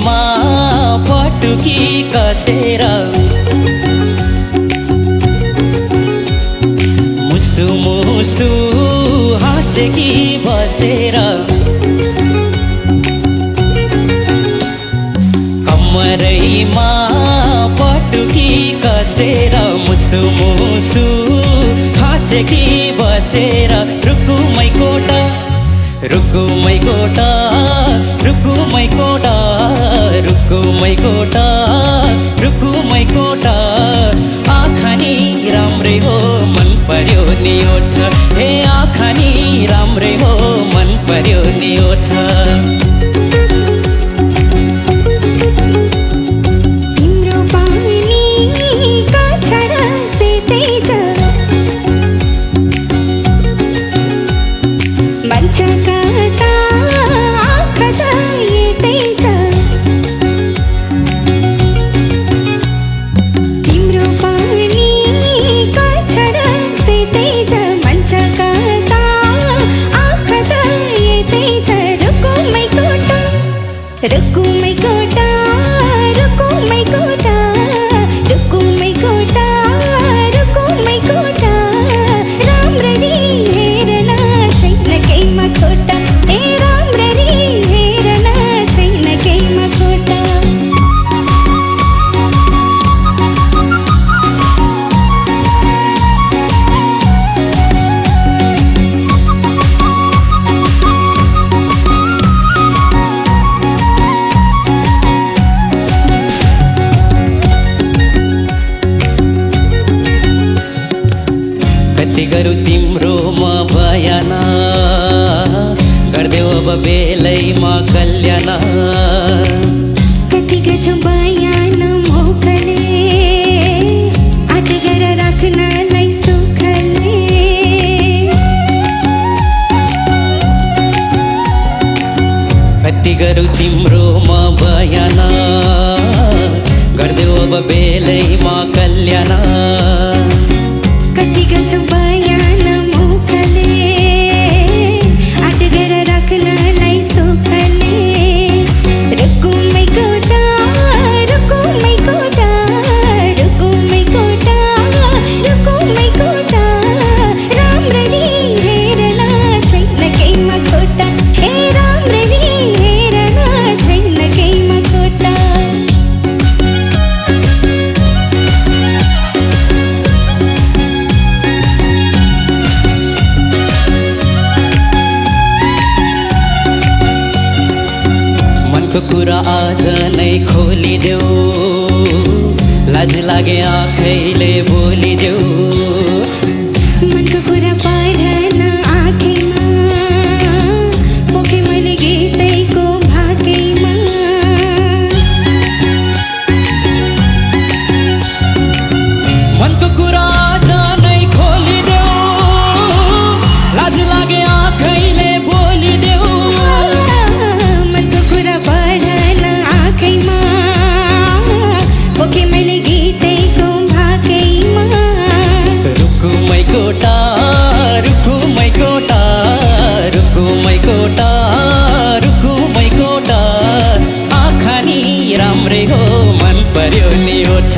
कमरैमा पटुकी कसेर मुसु मुसु हाँसेकी बसेर कमरैमा पटुकी कसेर मुसु मुसु हाँसेकी बसेर रुकुमै कोटा रुकुमै कोटा रुकुमै कोटा रुकुमै कोटा रुकुमै कोटा आँखा नि राम्रै हो मन पर्यो नि ओठ हे आँखा नि राम्रै हो मन पर्यो नि ओठ रुकुमै कोटा रुकुमै कोटा रुकुमै कोटा रुकुमै कोटा राम्ररी हेर्न छैन केहीमा खोटा ए राम्ररी हेर्न छैन केहीमा खोटा कति गरौँ तिम्रोमा बयान गर्देऊ अब बेलैमा कल्याण कति गर्छौ बयान मोखले आट गर राख्नलाई सुखले कति गरौँ तिम्रोमा बयान गर्देऊ अब बेलैमा कल्याण कति गर्छौ बयान मुखले आट गर राख्नलाई सुखले रुकुमै कोटा रुकुमै कोटा रुकुमै कोटा रुकुमै कोटा राम्ररी हेर्न छैन केहीमा खोटा ए राम्ररी हेर्न छैन केहीमा खोटा मनको कुरा आज नै खोलिदेऊ लाज लागे आँखैले बोलिदेऊ मनको कुरा पढ्न आँखैमा पोखे मैले गीतैको भाकैमा मनको कुरा आज नै खोलिदेऊ लाज लागे आँखैले बोलिदेऊ पोखे मैले गीतैको भाकैमा रुकुमै कोटा रुकुमै कोटा रुकुमै कोटा रुकुमै कोटा आँखा नि राम्रै हो मन पर्यो नि ओठ